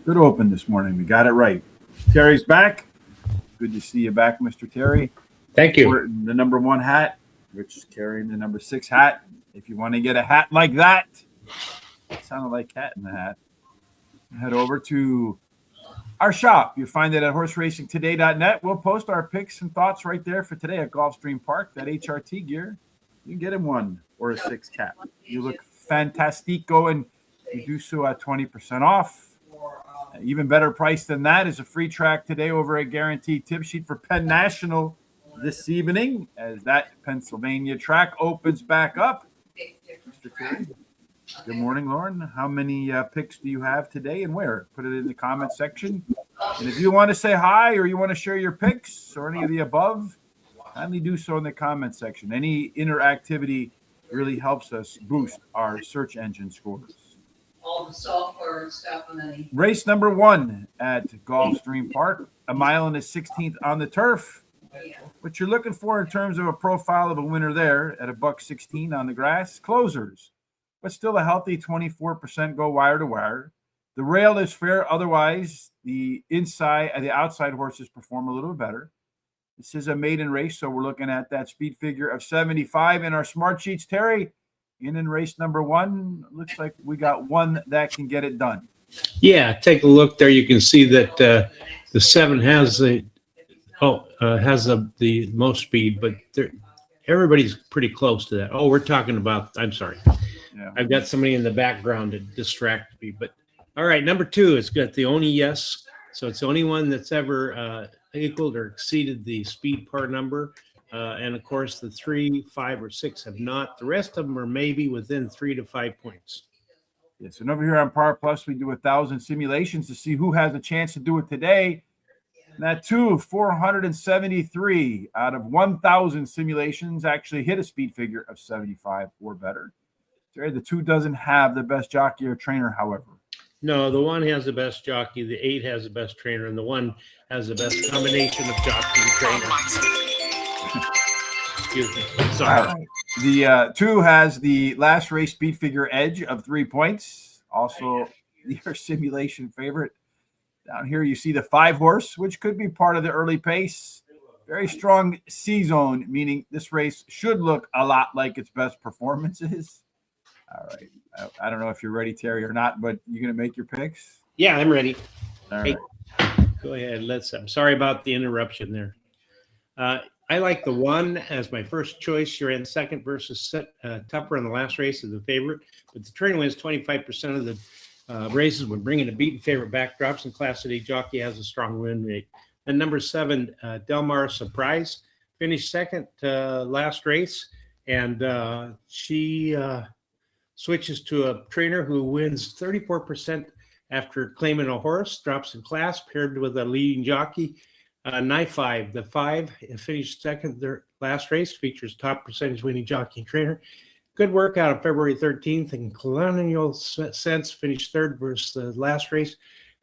Good open this morning. We got it right. Terry's back. Good to see you back, Mr. Terry. Thank you. We're in the number 1 hat. Rich is carrying the number 6 hat. If you want to get a hat like that, it sounded like cat in the hat, head over to our shop. You'll find it at horseracingtoday.net. We'll post our picks and thoughts right there for today at Gulfstream Park. That HRT gear, you can get him 1 or a 6 cap. You look fantastico, and you do so at 20% off. Even better price than that is a free track today over at Guaranteed Tip Sheet for Penn National this evening as that Pennsylvania track opens back up. Mr. Terry, good morning, Lauren. How many picks do you have today and where? Put it in the comment section. And if you want to say hi or you want to share your picks or any of the above, kindly do so in the comment section. Any interactivity really helps us boost our search engine scores. All the software and stuff, and then Race number 1 at Gulfstream Park, a mile and a 16th on the turf. What you're looking for in terms of a profile of a winner there at a $1.16 on the grass, closers, but still a healthy 24% go wire to wire. The rail is fair. Otherwise, the outside horses perform a little better. This is a maiden race, so we're looking at that speed figure of 75 in our smart sheets. Terry, in race number 1, looks like we got one that can get it done. Yeah, take a look there. You can see that the 7 has the most speed, but everybody's pretty close to that. Oh, we're talking about. I'm sorry. Yeah. I've got somebody in the background to distract me. But all right, number 2 has got the only yes, so it's the only one that's ever equaled or exceeded the speed par number. And of course, the 3, 5, or 6 have not. The rest of them are maybe within 3 to 5 points. Yes, and over here on Par Plus, we do 1,000 simulations to see who has a chance to do it today. And that 473 out of 1,000 simulations actually hit a speed figure of 75 or better. Jerry, the 2 doesn't have the best jockey or trainer, however. No, the 1 has the best jockey, the 8 has the best trainer, and the 1 has the best combination of jockey and trainer. Excuse me. Sorry. Right. The 2 has the last race speed figure edge of 3 points. Also, your simulation favorite. Down here, you see the 5 horse, which could be part of the early pace. Very strong C-zone, meaning this race should look a lot like its best performances. All right. I don't know if you're ready, Terry, or not, but you're going to make your picks? Yeah, I'm ready. All hey, right. Go ahead. I'm sorry about the interruption there. I like the 1 as my first choice. You're in second versus Tupper in the last race as the favorite, but the trainer wins 25% of the races when bringing a beaten favorite backdrops, and Class A jockey has a strong win rate. And number 7, Del Mar Surprise, finished second last race, and she switches to a trainer who wins 34% after claiming a horse, drops in class, paired with a leading jockey. Knife 5, the 5 finished second their last race, features top percentage winning jockey and trainer. Good work out of February 13th, and Colonial Sense finished third versus the last race,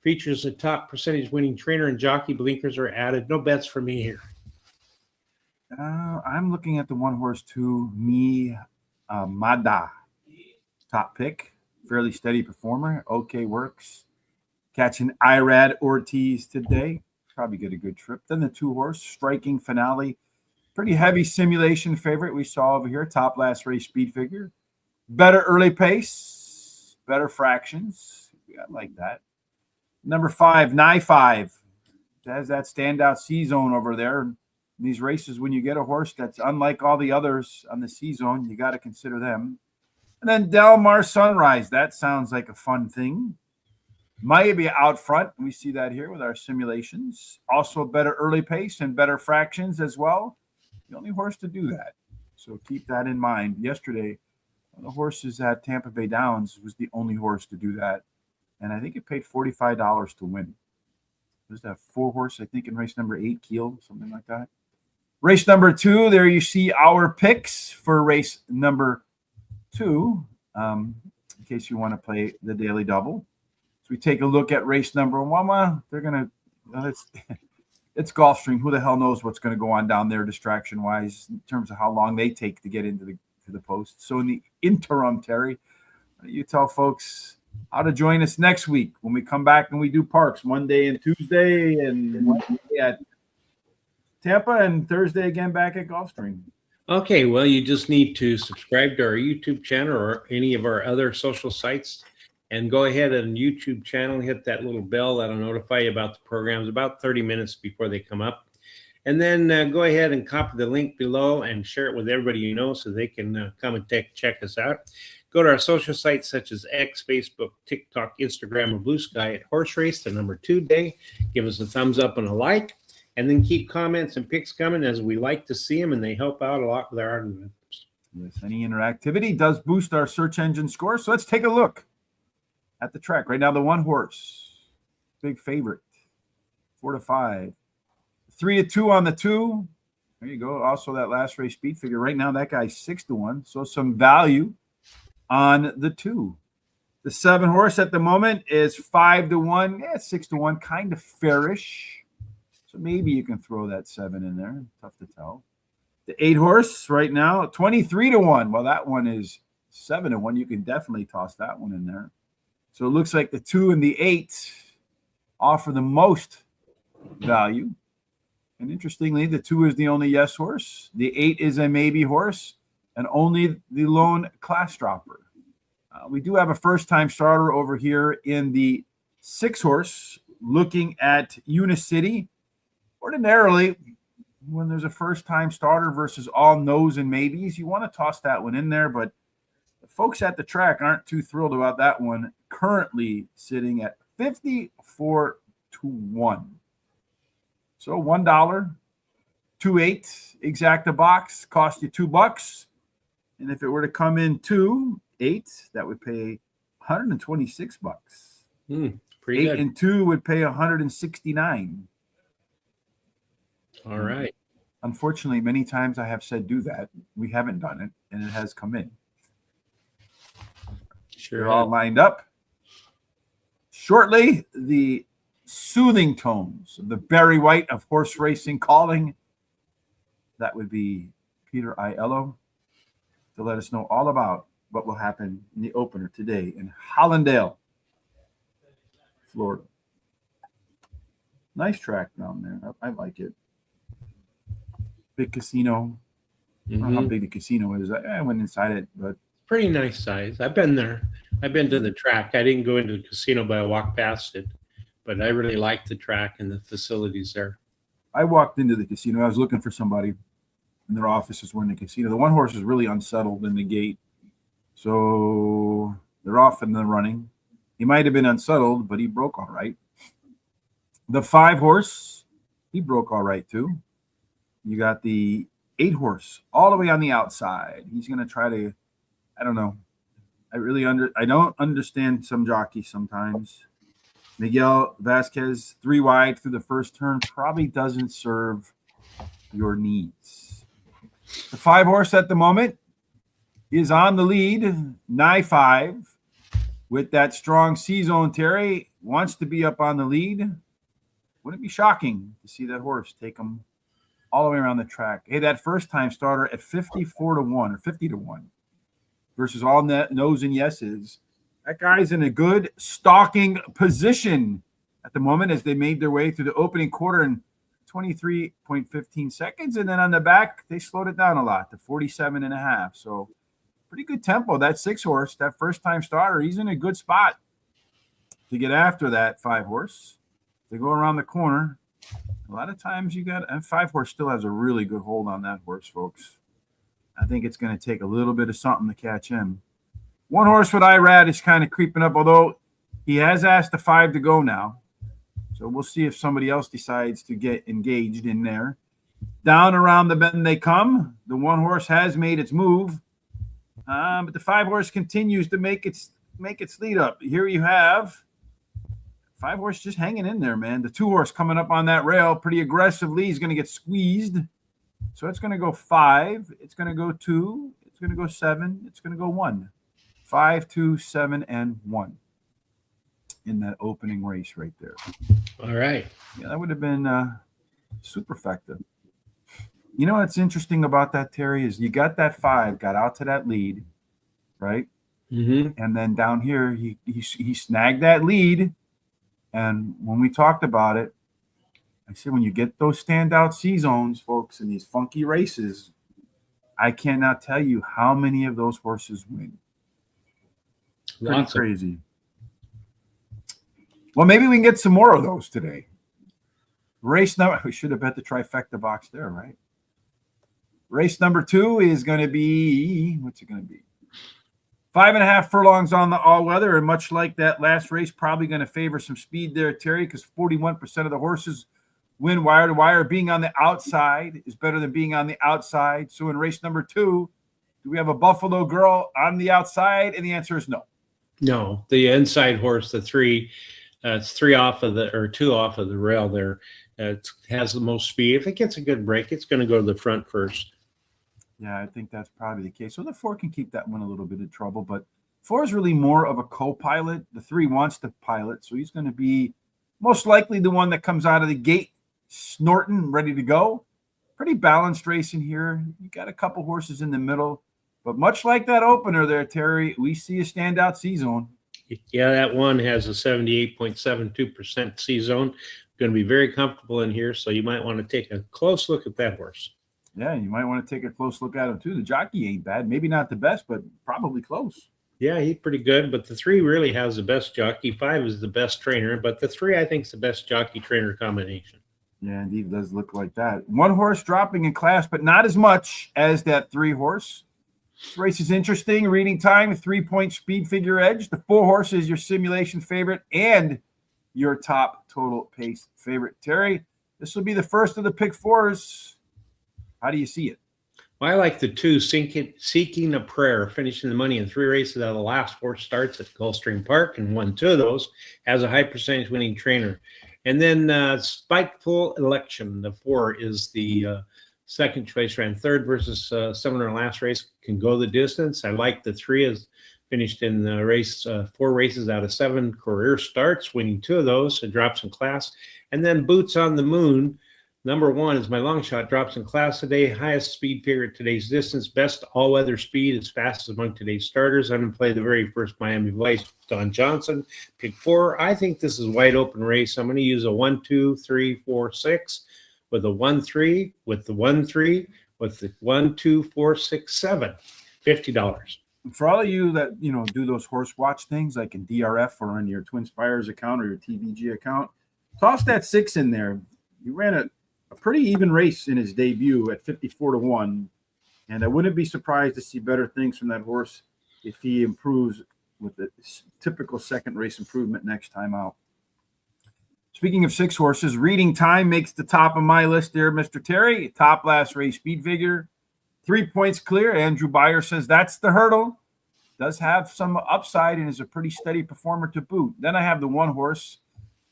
features a top percentage winning trainer and jockey. Blinkers are added. No bets for me here. I'm looking at the 1 horse 2, Mada. Top pick, fairly steady performer. Okay, works. Catching Irad Ortiz today. Probably get a good trip. Then the 2 horse, Striking Finale. Pretty heavy simulation favorite we saw over here. Top last race speed figure. Better early pace. Better fractions. Yeah, I like that. Number 5, Knife 5. It has that standout C-zone over there. In these races, when you get a horse that's unlike all the others on the C-zone, you got to consider them. And then Del Mar Sunrise. That sounds like a fun thing. Miami out front. We see that here with our simulations. Also better early pace and better fractions as well. The only horse to do that. So keep that in mind. Yesterday, the horses at Tampa Bay Downs was the only horse to do that. And I think it paid $45 to win. There's that 4 horse, I think, in race number 8, Keel, something like that. Race number 2, there you see our picks for race number 2, in case you want to play the daily double. So we take a look at race number 1. Well, they're going to, it's Gulfstream. Who the hell knows what's going to go on down there distraction-wise in terms of how long they take to get into the post. So in the interim, Terry, you tell folks how to join us next week when we come back and we do parks Monday and Tuesday and Wednesday at Tampa and Thursday again back at Gulfstream. Okay, well, you just need to subscribe to our YouTube channel or any of our other social sites, and go ahead and YouTube channel, hit that little bell that'll notify you about the programs about 30 minutes before they come up. And then go ahead and copy the link below and share it with everybody you know so they can come and check us out. Go to our social sites such as X, Facebook, TikTok, Instagram, or Blue Sky at Horse Race, the number 2 day. Give us a thumbs up and a like. And then keep comments and pics coming, as we like to see them, and they help out a lot with our algorithms. Yes, any interactivity does boost our search engine score. So let's take a look at the track. Right now, the 1 horse, big favorite, 4-5. 3-2 on the 2. There you go. Also, that last race speed figure. Right now, that guy's 6-1. So some value on the 2. The 7 horse at the moment is 5-1. Yeah, 6-1. Kind of fairish. So maybe you can throw that 7 in there. Tough to tell. The 8 horse right now, 23-1. Well, that one is 7-1. You can definitely toss that one in there. So it looks like the 2 and the 8 offer the most value. And interestingly, the 2 is the only yes horse. The 8 is a maybe horse, and only the lone class dropper. We do have a first-time starter over here in the 6 horse, looking at Unicity. Ordinarily, when there's a first-time starter versus all no's and maybes, you want to toss that one in there, but the folks at the track aren't too thrilled about that one. Currently sitting at 54-1. So $1, 2-8 exacta box, cost you $2. And if it were to come in 2-8, that would pay $126. Pretty 8 good. and 2 would pay $169. All right. Unfortunately, many times I have said do that. We haven't done it, and it has come in. Sure. They're all lined up. Shortly, the soothing tones of the Barry White of horse racing calling. That would be Peter Aiello to let us know all about what will happen in the opener today in Hollandale, Florida. Nice track down there. I like it. Big casino. I don't know how big the casino is. I went inside it, but Pretty nice size. I've been there. I've been to the track. I didn't go into the casino, but I walked past it. But I really like the track and the facilities there. I walked into the casino. I was looking for somebody, and their offices were in the casino. The 1 horse is really unsettled in the gate, so they're off in the running. He might have been unsettled, but he broke all right. The 5 horse, he broke all right too. You got the 8 horse all the way on the outside. He's going to try to, I don't know. I don't understand some jockeys sometimes. Miguel Vasquez, 3 wide through the first turn, probably doesn't serve your needs. The 5 horse at the moment is on the lead, nigh 5, with that strong C-zone. Terry wants to be up on the lead. Wouldn't it be shocking to see that horse take him all the way around the track? Hey, that first-time starter at 54-1 or 50-1 versus all no's and yeses. That guy's in a good stalking position at the moment as they made their way through the opening quarter in 23.15 seconds. And then on the back, they slowed it down a lot to 47.5. So pretty good tempo. That 6 horse, that first-time starter, he's in a good spot to get after that 5 horse. They go around the corner. A lot of times and 5 horse still has a really good hold on that horse, folks. I think it's going to take a little bit of something to catch him. 1 horse with Irad is kind of creeping up, although he has asked the 5 to go now. So we'll see if somebody else decides to get engaged in there. Down around the bend they come. The 1 horse has made its move. But the 5 horse continues to make its lead up. Here you have 5 horse just hanging in there, man. The 2 horse coming up on that rail pretty aggressively. He's going to get squeezed. So it's going to go 5. It's going to go 2. It's going to go 7. It's going to go 1. 5, 2, 7, and 1 in that opening race right there. All right. Yeah, that would have been super effective. You know what's interesting about that, Terry, is you got that 5, got out to that lead, right? Mm-hmm. And then down here, he snagged that lead. And when we talked about it, I said, when you get those standout C zones, folks, in these funky races, I cannot tell you how many of those horses win. Pretty crazy. Well, maybe we can get some more of those today. Race number, we should have bet the trifecta box there, right? Race number 2 is going to be, what's it going to be? 5.5 furlongs on the all-weather, and much like that last race, probably going to favor some speed there, Terry, because 41% of the horses win wire to wire. Being on the outside is better than being on the outside. So in race number 2, do we have a Buffalo Girl on the outside? And the answer is no. No, the inside horse, the 3, it's 2 off of the rail there. It has the most speed. If it gets a good break, it's going to go to the front first. Yeah, I think that's probably the case. So the 4 can keep that one a little bit of trouble, but 4 is really more of a co-pilot. The 3 wants to pilot, so he's going to be most likely the one that comes out of the gate snorting, ready to go. Pretty balanced racing here. You got a couple horses in the middle, but much like that opener there, Terry, we see a standout C zone. Yeah, that one has a 78.72% C zone. Going to be very comfortable in here, so you might want to take a close look at that horse. Yeah, you might want to take a close look at him too. The jockey ain't bad. Maybe not the best, but probably close. Yeah, he's pretty good, but the 3 really has the best jockey. 5 is the best trainer, but the 3, I think, is the best jockey-trainer combination. Yeah, indeed, it does look like that. 1 horse dropping in class, but not as much as that 3 horse. This race is interesting. Reading time, 3-point speed figure edge. The 4 horse is your simulation favorite and your top total pace favorite. Terry, this will be the first of the pick 4s. How do you see it? Well, I like the 2, Seeking a Prayer, finishing the money in 3 races out of the last 4 starts at Gulfstream Park, and won 2 of those, has a high percentage winning trainer. And then Spiteful Election, the 4 is the second choice, ran 3rd versus someone in our last race, can go the distance. I like the 3, has finished in the race 4 races out of 7 career starts, winning 2 of those, so drops in class. And then Boots on the Moon, number 1 is my long shot, drops in class today, highest speed figure at today's distance, best all-weather speed, as fast as among today's starters. I'm going to play the very first Miami Vice, Don Johnson, pick 4. I think this is wide open race. I'm going to use a 1, 2, 3, 4, 6 with a 1, 3, with the 1, 3, with the 1, 2, 4, 6, 7, $50. For all of you that do those horse watch things like in DRF or on your Twin Spires account or your TVG account, toss that 6 in there. You ran a pretty even race in his debut at 54-1, and I wouldn't be surprised to see better things from that horse if he improves with the typical second race improvement next time out. Speaking of 6 horses, Reading Time makes the top of my list there, Mr. Terry. Top last race speed figure, 3 points clear. Andrew Beyer says that's the hurdle. Does have some upside and is a pretty steady performer to boot. Then I have the 1 horse,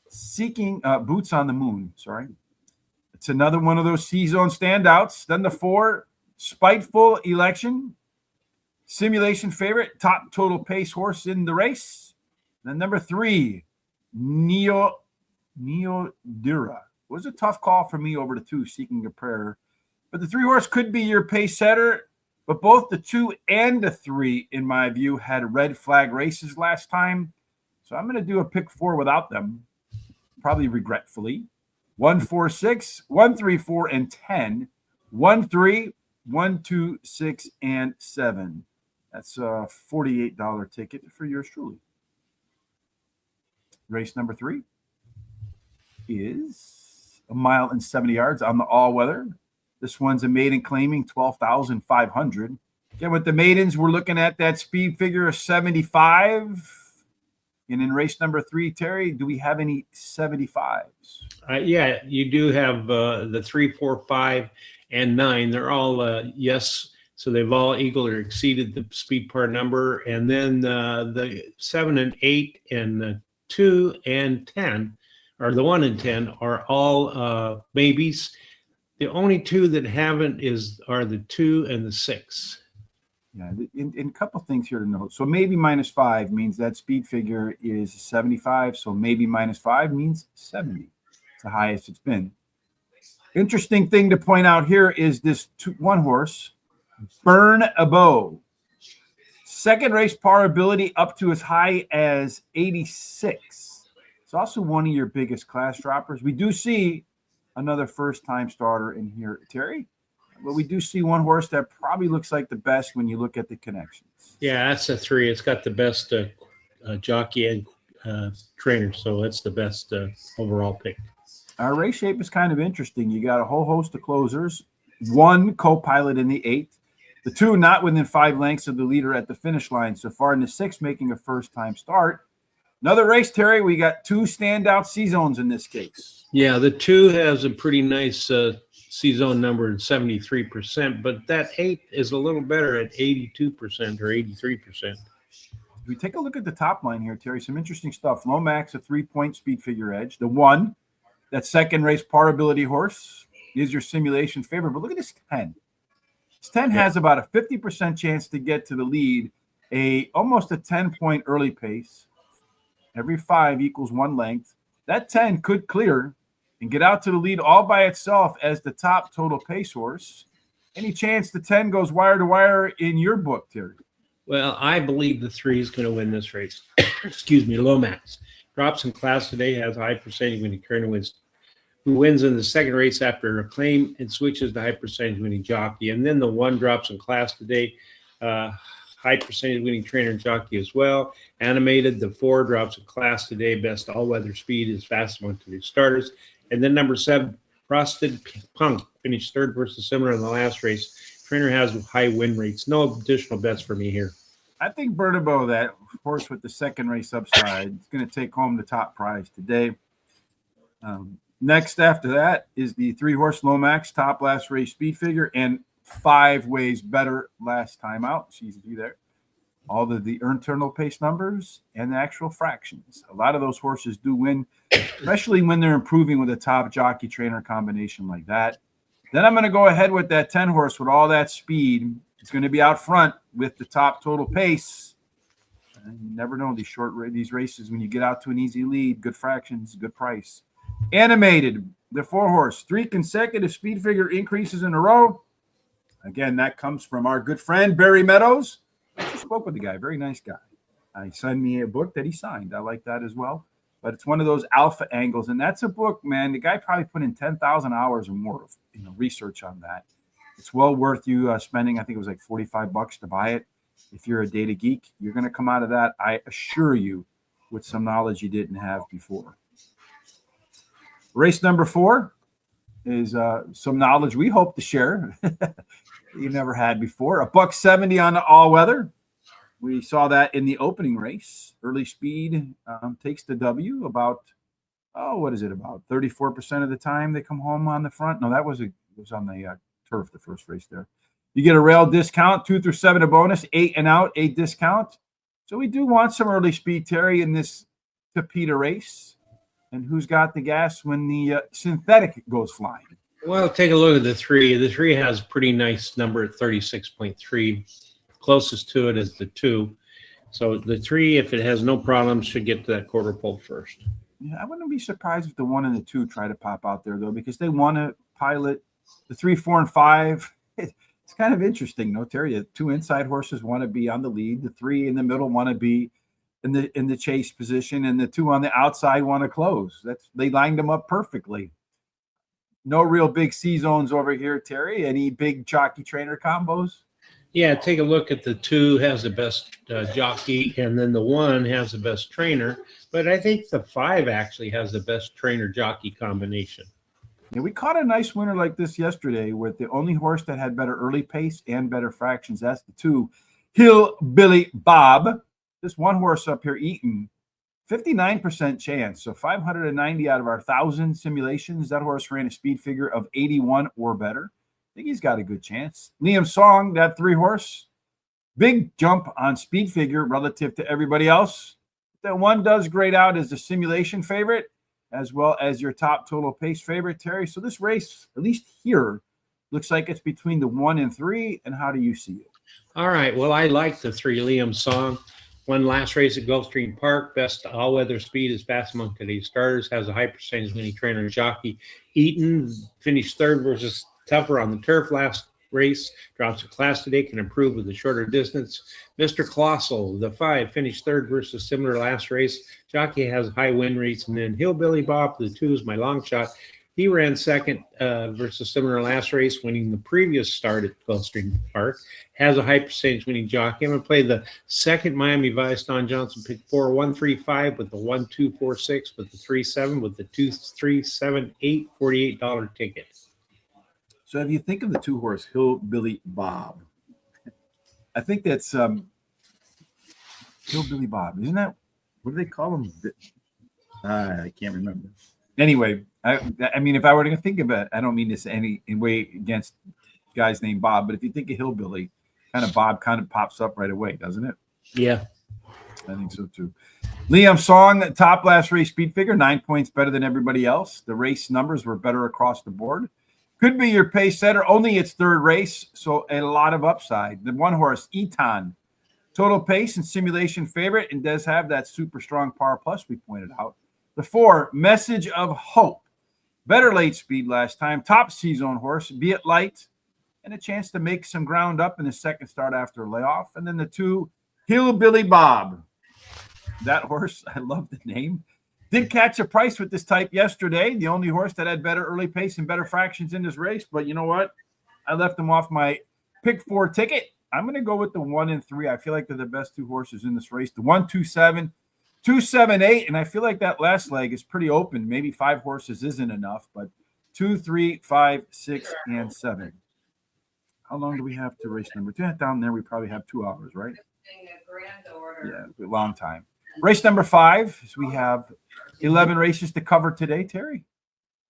Seeking Boots on the Moon. Sorry. It's another one of those C-zone standouts. Then the 4, Spiteful Election, simulation favorite, top total pace horse in the race. Then number 3, Neodira. It was a tough call for me over the 2, Seeking a Prayer. But the 3 horse could be your pace setter. But both the 2 and the 3, in my view, had red flag races last time. So I'm going to do a pick 4 without them, probably regretfully. 1, 4, 6, 1, 3, 4, and 10. 1, 3, 1, 2, 6, and 7. That's a $48 ticket for yours truly. Race number 3 is 1 mile and 70 yards on the all-weather. This one's a maiden claiming 12,500. Again, with the maidens, we're looking at that speed figure of 75. And in race number 3, Terry, do we have any 75s? Yeah, you do have the 3, 4, 5, and 9. They're all yes. So they've all equaled or exceeded the speed par number. And then the 7 and 8 and the 2 and 10, or the 1 and 10, are all maybes. The only 2 that haven't are the 2 and the 6. Yeah, in a couple things here to note. So maybe -5 means that speed figure is 75. So maybe -5 means 70. It's the highest it's been. Interesting thing to point out here is this 1 horse, Burn a Bow. Second race par ability up to as high as 86. It's also one of your biggest class droppers. We do see another first-time starter in here, Terry. But we do see one horse that probably looks like the best when you look at the connections. Yeah, that's a 3. It's got the best jockey and trainer, so that's the best overall pick. Our race shape is kind of interesting. You got a whole host of closers, 1 co-pilot in the 8th, the 2 not within 5 lengths of the leader at the finish line so far, in the 6 making a first-time start. Another race, Terry, we got 2 standout C-zones in this case. Yeah, the 2 has a pretty nice C-zone number at 73%, but that 8 is a little better at 82% or 83%. We take a look at the top line here, Terry. Some interesting stuff. Lomax, a 3-point speed figure edge. The 1, that second race par ability horse, is your simulation favorite. But look at this 10. This 10 has about a 50% chance to get to the lead, almost a 10-point early pace. Every 5 equals 1 length. That 10 could clear and get out to the lead all by itself as the top total pace horse. Any chance the 10 goes wire to wire in your book, Terry? Well, I believe the 3 is going to win this race. Excuse me, Lomax. Drops in class today, has a high percentage winning trainer, who wins in the second race after a claim and switches to high percentage winning jockey. And then the 1 drops in class today, high percentage winning trainer and jockey as well. Animated, the 4 drops in class today, best all-weather speed is fast among the starters. And then number 7, Frosted Punk, finished 3rd versus similar in the last race. Trainer has high win rates. No additional bets for me here. I think Bernabo, that horse with the second race upside, is going to take home the top prize today. Next after that is the 3-horse Lomax, top last race speed figure, and 5 ways better last time out. It's easy to do there. All the internal pace numbers and the actual fractions. A lot of those horses do win, especially when they're improving with a top jockey trainer combination like that. Then I'm going to go ahead with that 10 horse with all that speed. It's going to be out front with the top total pace. And you never know these races when you get out to an easy lead, good fractions, good price. Animated, the 4 horse, 3 consecutive speed figure increases in a row. Again, that comes from our good friend Barry Meadows. I just spoke with the guy, very nice guy. He sent me a book that he signed. I like that as well. But it's one of those alpha angles, and that's a book, man. The guy probably put in 10,000 hours or more of research on that. It's well worth you spending. I think it was like $45 to buy it. If you're a data geek, you're going to come out of that, I assure you, with some knowledge you didn't have before. Race number 4 is some knowledge we hope to share you never had before. $170 on the all-weather. We saw that in the opening race. Early speed takes the W about, what is it, about 34% of the time they come home on the front. No, that was on the turf, the first race there. You get a rail discount, 2 through 7 a bonus, 8 and out, 8 discount. So we do want some early speed, Terry, in this Tapeta race. And who's got the gas when the synthetic goes flying? Well, take a look at the 3. The 3 has a pretty nice number at 36.3. Closest to it is the 2. So the 3, if it has no problems, should get to that quarter pole first. Yeah, I wouldn't be surprised if the 1 and the 2 try to pop out there, though, because they want to pilot the 3, 4, and 5. It's kind of interesting, no, Terry? The 2 inside horses want to be on the lead. The 3 in the middle want to be in the chase position, and the 2 on the outside want to close. They lined them up perfectly. No real big C zones over here, Terry. Any big jockey trainer combos? Yeah, take a look at the 2 has the best jockey, and then the 1 has the best trainer. But I think the 5 actually has the best trainer jockey combination. Yeah, we caught a nice winner like this yesterday with the only horse that had better early pace and better fractions. That's the 2, Hillbilly Bob. This 1 horse up here, Eaton, 59% chance. So 590 out of our 1,000 simulations. That horse ran a speed figure of 81 or better. I think he's got a good chance. Liam Song, that 3 horse, big jump on speed figure relative to everybody else. That 1 does grade out as the simulation favorite, as well as your top total pace favorite, Terry. So this race, at least here, looks like it's between the 1 and 3. And how do you see it? All right. Well, I like the 3, Liam Song. Won last race at Gulfstream Park. Best all-weather speed is fast among today's starters. Has a high percentage winning trainer and jockey. Eaton finished 3rd versus Tougher on the turf last race. Drops a class today, can improve with the shorter distance. Mr. Colossal, the 5, finished third versus similar last race. Jockey has high win rates. And then Hillbilly Bob, the 2 is my long shot. He ran second versus similar last race, winning the previous start at Gulfstream Park. Has a high percentage winning jockey. I'm going to play the second Miami Vice, Don Johnson, pick 4, 135 with the 1246 with the 37 with the 2378 $48 ticket. So if you think of the 2-horse Hillbilly Bob, I think that's Hillbilly Bob. Isn't that, what do they call him? I can't remember. Anyway, I mean, if I were to think of it, I don't mean this any way against guys named Bob, but if you think of Hillbilly, kind of Bob kind of pops up right away, doesn't it? Yeah. I think so too. Liam Song, top last race speed figure, 9 points better than everybody else. The race numbers were better across the board. Could be your pace setter, only its third race, so a lot of upside. The 1-horse, Eton, total pace and simulation favorite, and does have that super strong power plus we pointed out. The 4, Message of Hope. Better late speed last time. Top C-zone horse, Be It Light, and a chance to make some ground up in the second start after a layoff. And then the 2, Hillbilly Bob. That horse, I love the name. Did catch a price with this type yesterday. The only horse that had better early pace and better fractions in this race. But you know what? I left him off my pick 4 ticket. I'm going to go with the 1 and 3. I feel like they're the best 2 horses in this race. The 1, 2, 7. 2, 7, 8, and I feel like that last leg is pretty open. Maybe 5 horses isn't enough, but 2, 3, 5, 6, and 7. How long do we have to race number 2? Down there, we probably have 2 hours, right? Yeah, a long time. Race number 5 is we have 11 races to cover today, Terry.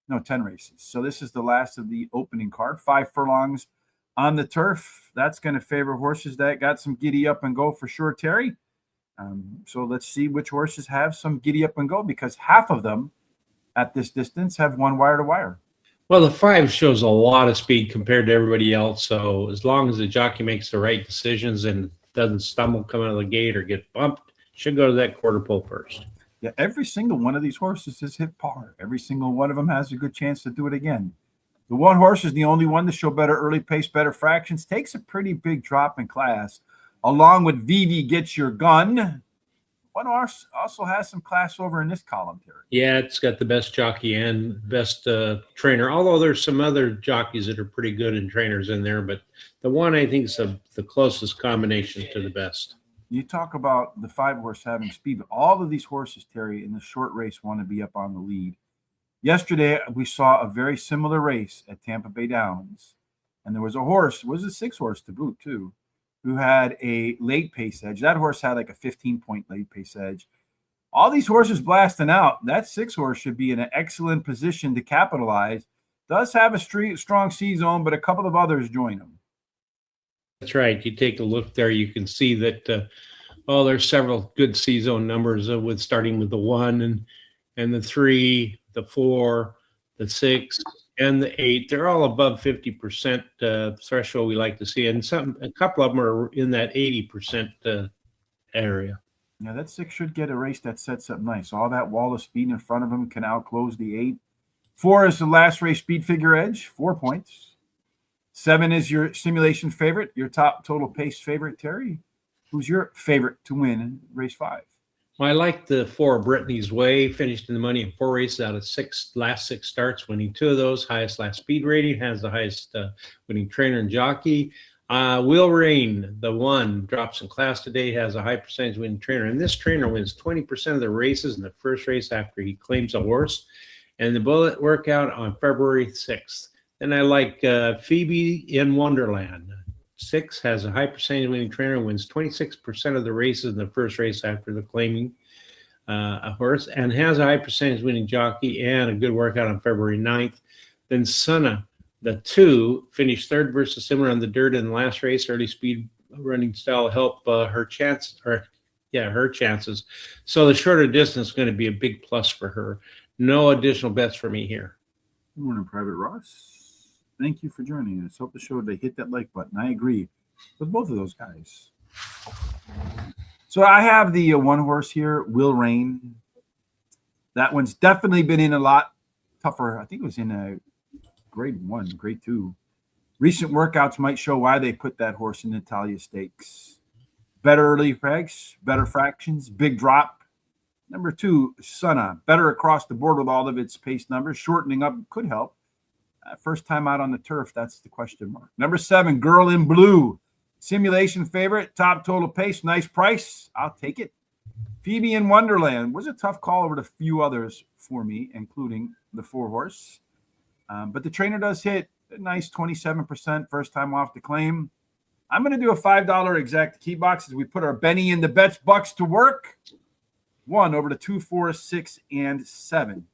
No, 10 races. So this is the last of the opening card. 5 furlongs on the turf. That's going to favor horses that got some giddy up and go for sure, Terry. So let's see which horses have some giddy up and go, because half of them at this distance have 1 wire to wire. Well, the 5 shows a lot of speed compared to everybody else. So as long as the jockey makes the right decisions and doesn't stumble coming out of the gate or get bumped, should go to that quarter pole first. Yeah, every single one of these horses has hit par. Every single one of them has a good chance to do it again. The 1 horse is the only one to show better early pace, better fractions, takes a pretty big drop in class. Along with Vivi Gets Your Gun. 1 horse also has some class over in this column, Terry. Yeah, it's got the best jockey and best trainer, although there's some other jockeys that are pretty good and trainers in there, but the 1 I think is the closest combination to the best. You talk about the 5 horse having speed, but all of these horses, Terry, in the short race want to be up on the lead. Yesterday, we saw a very similar race at Tampa Bay Downs, and there was a horse, it was a 6 horse to boot too, who had a late pace edge. That horse had like a 15-point late pace edge. All these horses blasting out. That 6 horse should be in an excellent position to capitalize. Does have a strong C-zone, but a couple of others join him. That's right. You take a look there, you can see that, there's several good C-zone numbers with starting with the 1 and the 3, the 4, the 6, and the 8. They're all above 50% threshold we like to see, and a couple of them are in that 80% area. Yeah, that 6 should get a race that sets up nice. All that wall of speed in front of him can outclose the 8. 4 is the last race speed figure edge, 4 points. 7 is your simulation favorite, your top total pace favorite, Terry. Who's your favorite to win in race 5? Well, I like the 4, Brittany's Way, finished in the money in 4 races out of last 6 starts, winning 2 of those. Highest last speed rating, has the highest winning trainer and jockey. Will Rain, the 1, drops in class today, has a high percentage winning trainer. And this trainer wins 20% of the races in the first race after he claims a horse. And the bullet workout on February 6th. Then I like Phoebe in Wonderland. 6 has a high percentage winning trainer, wins 26% of the races in the first race after the claiming a horse, and has a high percentage winning jockey and a good workout on February 9th. Then Sunna, the 2, finished 3rd versus similar on the dirt in the last race. Early speed running style help her chances. So the shorter distance is going to be a big plus for her. No additional bets for me here. Good morning, Private Ross. Thank you for joining us. Hope the show they hit that like button. I agree with both of those guys. So I have the 1 horse here, Will Rain. That one's definitely been in a lot tougher. I think it was in a grade 1, grade 2. Recent workouts might show why they put that horse in Natalia Stakes. Better early pegs, better fractions, big drop. Number 2, Sunna, better across the board with all of its pace numbers. Shortening up could help. First time out on the turf, that's the question mark. Number 7, Girl in Blue. Simulation favorite, top total pace, nice price. I'll take it. Phoebe in Wonderland was a tough call over a few others for me, including the 4-horse. But the trainer does hit a nice 27% first time off the claim. I'm going to do a $5 exact key box as we put our Benny in the bets bucks to work. 1 over to 2, 4, 6, and 7.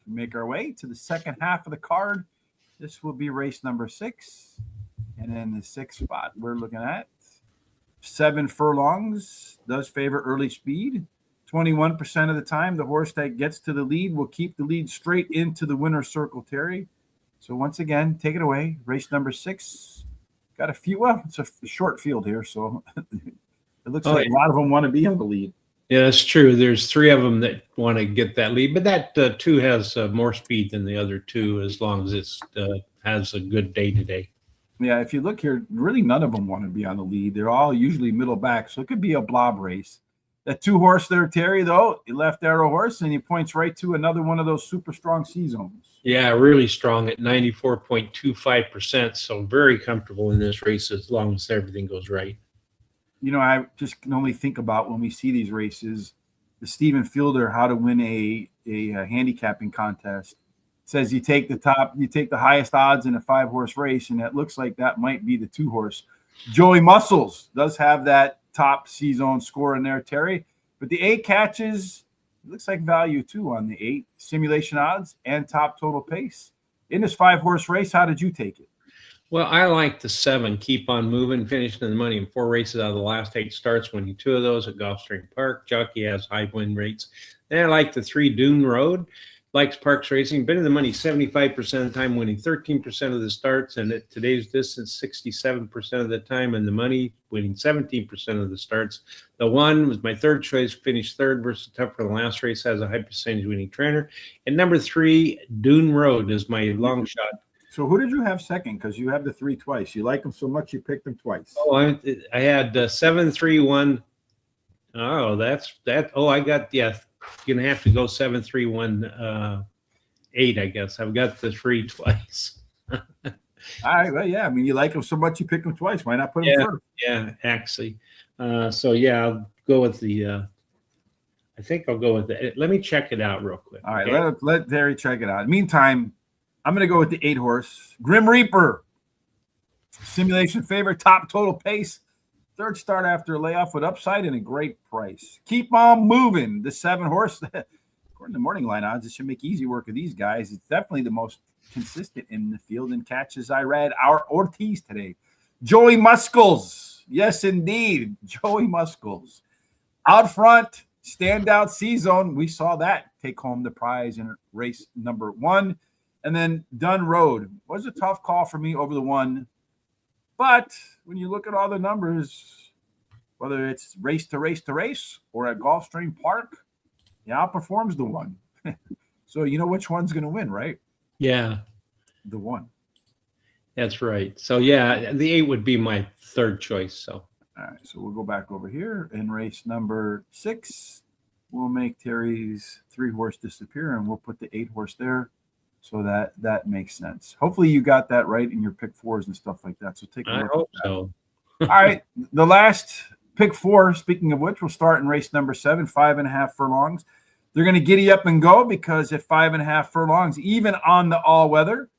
We make our way to the second half of the card. This will be race number 6. And then the 6th spot we're looking at 7 furlongs, does favor early speed. 21% of the time, the horse that gets to the lead will keep the lead straight into the winner's circle, Terry. So once again, take it away. Race number 6. Got a few, well, it's a short field here, so it looks like a lot of them want to be on the lead. Yeah, that's true. There's 3 of them that want to get that lead, but that 2 has more speed than the other 2 as long as it has a good day today. Yeah, if you look here, really none of them want to be on the lead. They're all usually middle back, so it could be a blob race. That 2-horse there, Terry, though, he left arrow horse, and he points right to another one of those super strong C zones. Yeah, really strong at 94.25%, so very comfortable in this race as long as everything goes right. You know, I just can only think about when we see these races, the Stephen Fielder, how to win a handicapping contest. Says you take the highest odds in a 5-horse race, and it looks like that might be the 2-horse. Joey Muscles does have that top C-zone score in there, Terry. But the 8 catches, it looks like value too on the 8 simulation odds and top total pace. In this 5-horse race, how did you take it? Well, I like the 7, keep on moving, finishing the money in 4 races out of the last 8 starts, winning 2 of those at Gulfstream Park. Jockey has high win rates. Then I like the 3, Dune Road. Likes Parks Racing, been in the money 75% of the time, winning 13% of the starts, and at today's distance, 67% of the time, and the money, winning 17% of the starts. The 1 was my 3rd choice, finished 3rd versus Tougher in the last race, has a high percentage winning trainer. And number 3, Dune Road is my long shot. So who did you have second? Because you have the 3 twice. You like them so much, you picked them twice. Oh, I had 7, 3, 1. Oh, that's that. Oh, I got, yeah. You're gonna have to go 7, 3, 1, 8. I guess I've got the 3 twice. All right. Well, yeah. I mean, you like them so much, you pick them twice. Why not put them first? Yeah, actually. So yeah, I'll go with the. I think I'll go with the. Let me check it out real quick. All right. Okay? Let Terry check it out. Meantime, I'm gonna go with the 8-horse Grim Reaper. Simulation favorite, top total pace. 3rd start after a layoff with upside and a great price. Keep on moving. The 7-horse, according to morning line odds, it should make easy work of these guys. It's definitely the most consistent in the field and catches. I read our Ortiz today. Joey Muscles. Yes, indeed. Joey Muscles. Out front, standout C-zone. We saw that take home the prize in race number 1. And then Dun Road was a tough call for me over the 1. But when you look at all the numbers, whether it's race to race to race or at Gulfstream Park, he outperforms the 1. So you know which one's going to win, right? Yeah. The 1. That's right. So, yeah, the 8 would be my 3rd choice. So, all right. So we'll go back over here in race number 6. We'll make Terry's 3-horse disappear, and we'll put the 8-horse there. So that makes sense. Hopefully you got that right in your pick 4s and stuff like that. So take a look. I hope so. All right. The last pick 4, speaking of which, we'll start in race number 7, 5.5 furlongs. They're going to giddy up and go because at 5.5 furlongs, even on the all-weather,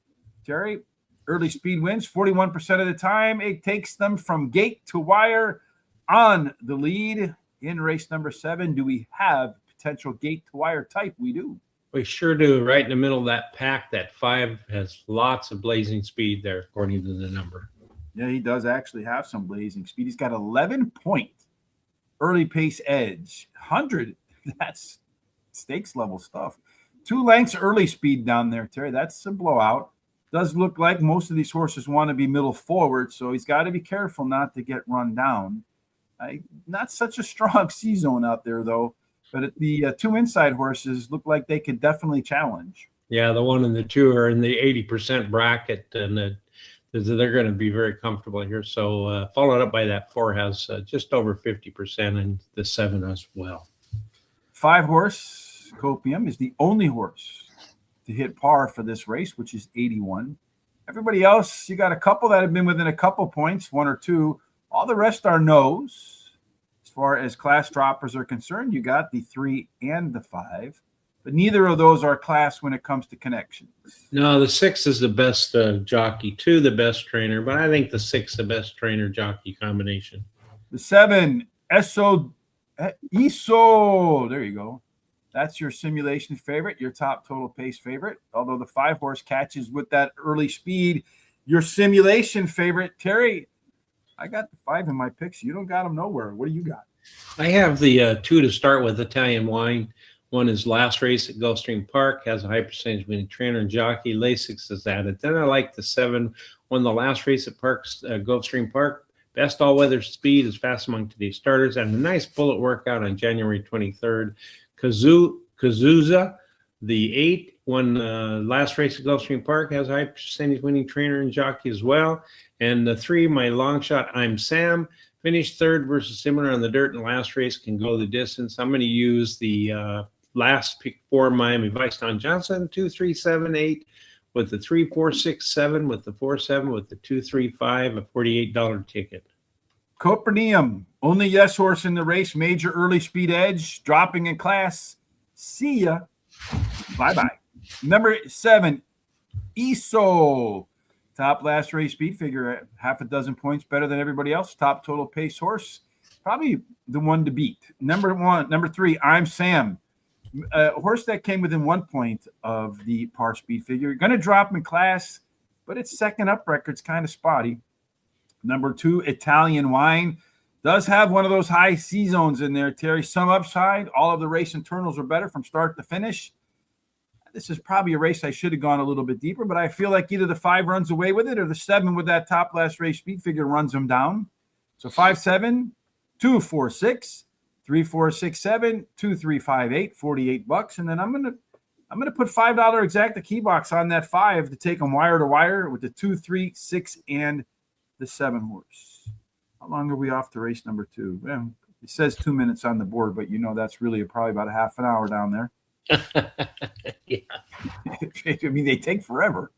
Terry, early speed wins 41% of the time. It takes them from gate to wire on the lead in race number 7. Do we have potential gate to wire type? We do. We sure do. Right in the middle of that pack, that 5 has lots of blazing speed there, according to the number. Yeah, he does actually have some blazing speed. He's got 11-point early pace edge. 100, that's stakes level stuff. 2 lengths early speed down there, Terry. That's a blowout. Does look like most of these horses want to be middle forward, so he's got to be careful not to get run down. Not such a strong C-zone out there, though. But the 2 inside horses look like they could definitely challenge. Yeah, the 1 and the 2 are in the 80% bracket, and the they're going to be very comfortable here. So followed up by that 4 has just over 50%, and the 7 as well. 5 horse Copium is the only horse to hit par for this race, which is 81. Everybody else, you got a couple that have been within a couple points, 1 or 2. All the rest are no's. As far as class droppers are concerned, you got the 3 and the 5, but neither of those are class when it comes to connections. No, the 6 is the best jockey, 2 the best trainer, but I think the 6 the best trainer jockey combination. The 7, ESO, there you go. That's your simulation favorite, your top total pace favorite. Although the 5 horse catches with that early speed, your simulation favorite. Terry, I got the 5 in my picks. You don't got them nowhere. What do you got? I have the 2 to start with, Italian Wine. 1 is last race at Gulfstream Park, has a high percentage winning trainer and jockey. Lasix is added. Then I like the 7, won the last race at Gulfstream Park. Best all-weather speed is fast among today's starters, and a nice bullet workout on January 23rd. Kazuza, the 8, won last race at Gulfstream Park, has a high percentage winning trainer and jockey as well. And the 3, my long shot, I'm Sam, finished 3rd versus similar on the dirt in the last race, can go the distance. I'm going to use the last pick 4, Miami Vice, Don Johnson, 2, 3, 7, 8, with the 3, 4, 6, 7, with the 4, 7, with the 2, 3, 5, a $48 ticket. Copernium, only yes horse in the race, major early speed edge, dropping in class. See ya. Bye-bye. Number 7, ESO. Top last race speed figure, half a dozen points better than everybody else. Top total pace horse, probably the one to beat. Number 3, I'm Sam. A horse that came within 1 point of the par speed figure. Going to drop in class, but its second up record's kind of spotty. Number 2, Italian Wine. Does have one of those high C zones in there, Terry. Some upside. All of the race internals are better from start to finish. This is probably a race I should have gone a little bit deeper, but I feel like either the 5 runs away with it or the 7 with that top last race speed figure runs them down. So 5, 7, 2, 4, 6, 3, 4, 6, 7, 2, 3, 5, 8, $48. And then I'm gonna put $5 exacta key box on that 5 to take them wire to wire with the 2, 3, 6, and the 7 horse. How long are we off to race number 2? Well, it says 2 minutes on the board, but you know that's really probably about a half an hour down there. Yeah. I mean, they take forever.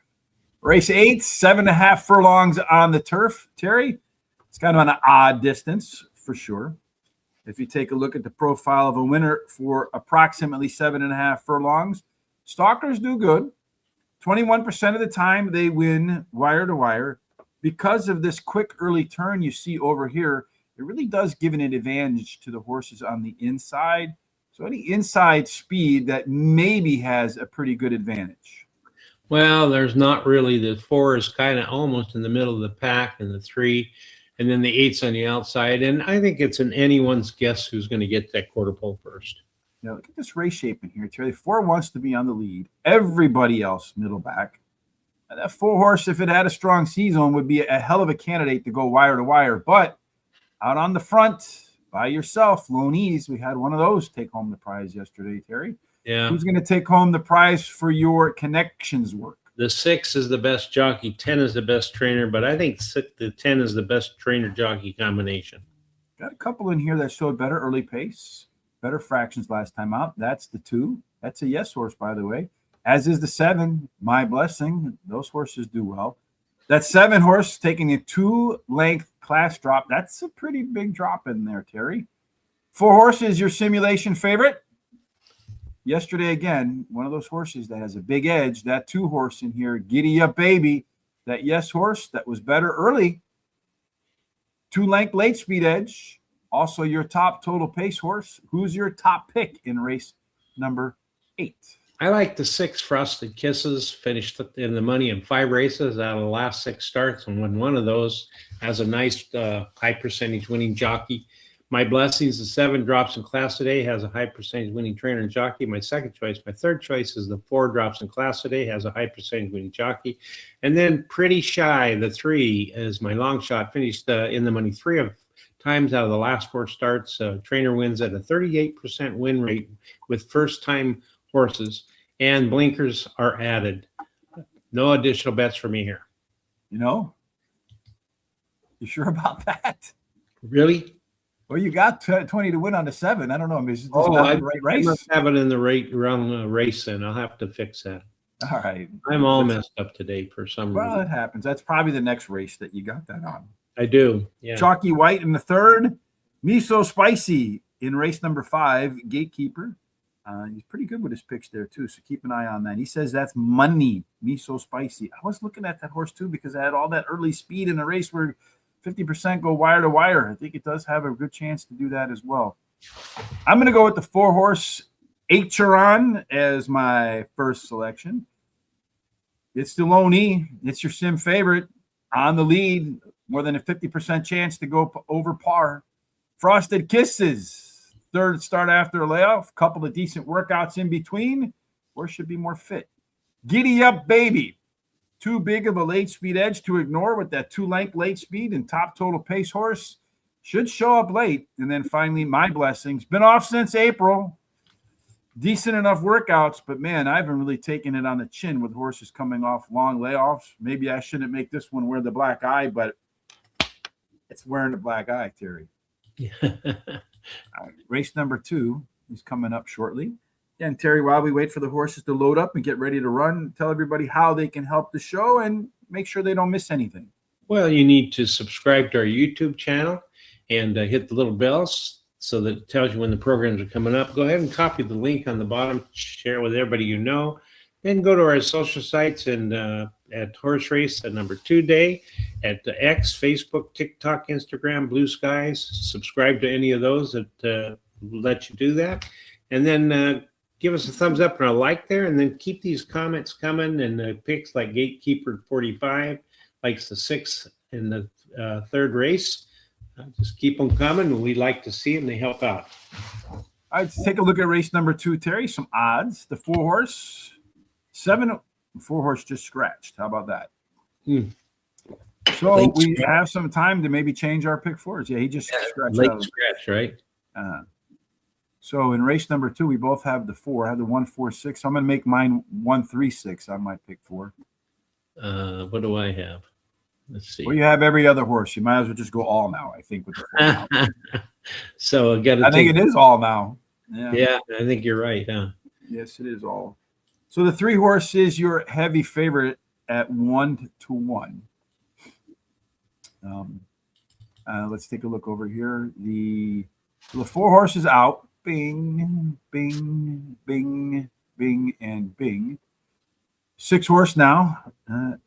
Race 8, 7.5 furlongs on the turf. Terry, it's kind of an odd distance for sure. If you take a look at the profile of a winner for approximately 7.5 furlongs, stalkers do good. 21% of the time they win wire to wire. Because of this quick early turn you see over here, it really does give an advantage to the horses on the inside. So any inside speed that maybe has a pretty good advantage. Well, there's not really. The 4 is kind of almost in the middle of the pack, and the 3, and then the 8's on the outside. And I think it's an anyone's guess who's going to get that quarter pole first. Now look at this race shape in here, Terry. 4 wants to be on the lead. Everybody else middle back. And that 4 horse, if it had a strong C zone, would be a hell of a candidate to go wire to wire. But out on the front, by yourself, Loneys, we had one of those take home the prize yesterday, Terry. Yeah. Who's going to take home the prize for your connections work? The 6 is the best jockey, 10 is the best trainer, but I think the 10 is the best trainer jockey combination. Got a couple in here that showed better early pace, better fractions last time out. That's the 2. That's a yes horse, by the way. As is the 7, My Blessing. Those horses do well. That 7 horse taking a 2-length class drop. That's a pretty big drop in there, Terry. 4 horses, your simulation favorite. Yesterday, again, one of those horses that has a big edge. That 2 horse in here, Giddy Up Baby. That yes horse that was better early. 2-length late speed edge. Also your top total pace horse. Who's your top pick in race number 8? I like the 6 Frosted Kisses, finished in the money in 5 races out of the last 6 starts, and when one of those has a nice high percentage winning jockey. My Blessings, the 7 drops in class today, has a high percentage winning trainer and jockey. My second choice, my third choice is the 4 drops in class today, has a high percentage winning jockey. And then Pretty Shy, the 3, is my long shot, finished in the money 3 of times out of the last 4 starts. Trainer wins at a 38% win rate with first-time horses, and blinkers are added. No additional bets for me here. You know, You sure about that? Really? Well, you got 20 to win on the 7. I don't know. I mean, is this Oh, not I, the right I race? must have it in the wrong race, then. I'll have to fix that. All right. I'm all messed up today for some Well, reason. it happens. That's probably the next race that you got that on. I do. Yeah. Chalky White in the 3rd. Miso Spicy in race number 5. Gatekeeper. He's pretty good with his picks there, too. So keep an eye on that. He says that's money. Miso Spicy. I was looking at that horse, too, because I had all that early speed in a race where 50% go wire to wire. I think it does have a good chance to do that as well. I'm going to go with the 4-horse Acheron as my first selection. It's the Loney. It's your sim favorite on the lead. More than a 50% chance to go over par. Frosted Kisses. 3rd start after a layoff. Couple of decent workouts in between. Horse should be more fit. Giddy Up Baby. Too big of a late speed edge to ignore with that 2-length late speed and top total pace horse. Should show up late. And then finally, My Blessings. Been off since April. Decent enough workouts, but man, I haven't really taken it on the chin with horses coming off long layoffs. Maybe I shouldn't make this one wear the black eye, but it's wearing the black eye, Terry. Race number 2 is coming up shortly. And Terry, while we wait for the horses to load up and get ready to run, tell everybody how they can help the show and make sure they don't miss anything. Well, you need to subscribe to our YouTube channel and hit the little bells so that it tells you when the programs are coming up. Go ahead and copy the link on the bottom, share it with everybody you know. Then go to our social sites and at Horse Race at number 2 day, at X, Facebook, TikTok, Instagram, Blue Skies. Subscribe to any of those that let you do that. And then give us a thumbs up and a like there, and then keep these comments coming and picks like Gatekeeper 45, likes the 6th and the 3rd race. Just keep them coming. We like to see them. They help out. All right, let's take a look at race number 2, Terry. Some odds. The 4-horse, 7. 4-horse just scratched. How about that? So Late we scratch. have some time to maybe change our pick 4s. Yeah, he just scratched Late out. scratch, right? So in race number 2, we both have the 4. I have the 1-4-6. So I'm going to make mine 1-3-6 on my pick 4. What do I have? Let's see. Well, you have every other horse. You might as well just go all now, I think, with the 4 now. So I got to I think it is all now. Yeah, I think you're right. Huh? Yes, it is all. So the 3-horse is your heavy favorite at 1-1. Let's take a look over here. The 4-horse is out. Bing, bing, bing, bing, and bing. 6-horse now.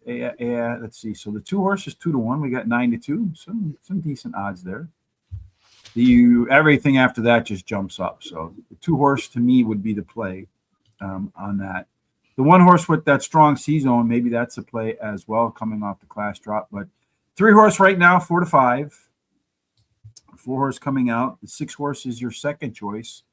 Let's see. So the 2-horse is 2-1. We got 9-2. Some decent odds there. Everything after that just jumps up. So the 2-horse to me would be the play on that. The 1-horse with that strong C-zone, maybe that's a play as well, coming off the class drop. But 3-horse right now, 4-5. 4-horse coming out. The 6-horse is your second choice.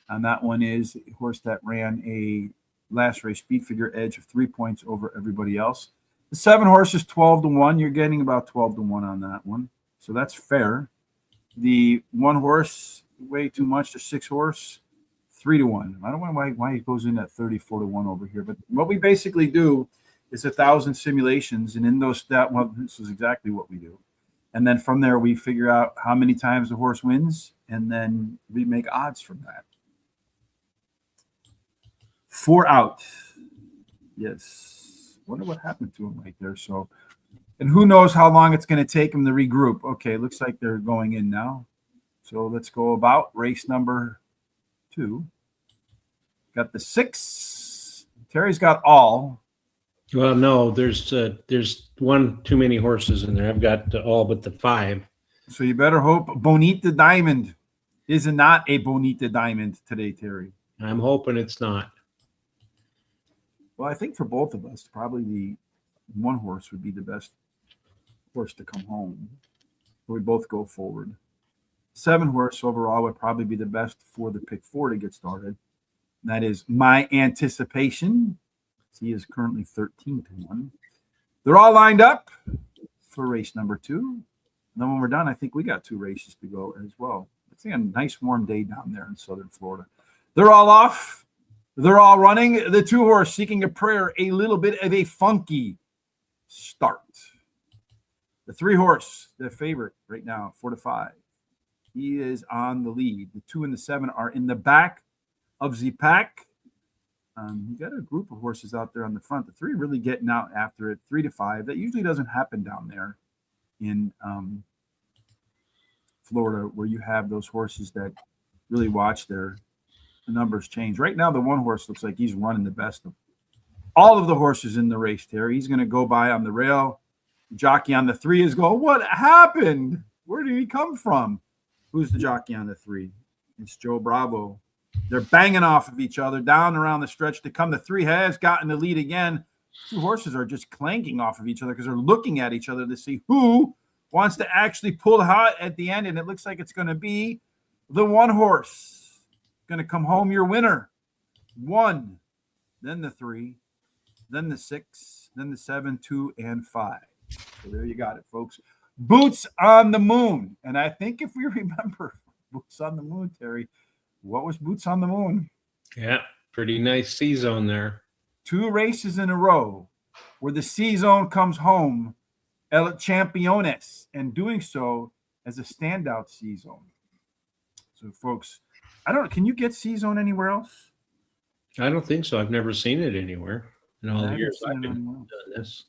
And that one is a horse that ran a last race speed figure edge of 3 points over everybody else. The 7-horse is 12-1. You're getting about 12-1 on that one. So that's fair. The 1-horse, way too much. The 6-horse, 3-1. I don't know why he goes in at 34-1 over here. But what we basically do is 1,000 simulations. And in those this is exactly what we do. And then from there, we figure out how many times the horse wins. And then we make odds from that. 4 out. Yes. Wonder what happened to him right there. So, and who knows how long it's going to take him to regroup. Okay, looks like they're going in now. So let's go about race number 2. Got the 6. Terry's got all. Well, no, there's one too many horses in there. I've got all but the 5. So you better hope Bonita Diamond is not a Bonita Diamond today, Terry. I'm hoping it's not. Well, I think for both of us, probably the 1-horse would be the best horse to come home. We both go forward. 7-horse overall would probably be the best for the pick 4 to get started. And that is My Anticipation. He is currently 13-1. They're all lined up for race number 2. And then when we're done, I think we got 2 races to go as well. It's a nice warm day down there in southern Florida. They're all off. They're all running. The 2-horse seeking a prayer, a little bit of a funky start. The 3-horse, the favorite right now, 4-5. He is on the lead. The 2 and the 7 are in the back of the pack. You got a group of horses out there on the front. The 3 really getting out after it, 3-5. That usually doesn't happen down there in Florida, where you have those horses that really watch the numbers change. Right now, the 1 horse looks like he's running the best of all of the horses in the race, Terry. He's going to go by on the rail. The jockey on the 3 is going, what happened? Where did he come from? Who's the jockey on the 3? It's Joe Bravo. They're banging off of each other down around the stretch to come. The 3 has gotten the lead again. 2 horses are just clanking off of each other because they're looking at each other to see who wants to actually pull hot at the end, and it looks like it's going to be the 1 horse. Going to come home your winner. 1, then the 3, then the 6, then the 7, 2, and 5. So there you got it, folks. Boots on the Moon. And I think if we remember Boots on the Moon, Terry, what was Boots on the Moon? Yeah, pretty nice C-zone there. 2 races in a row where the C-zone comes home El Championes, and doing so as a standout C-zone. So, folks, can you get C-zone anywhere else? I don't think so. I've never seen it anywhere in all the years I've been doing this.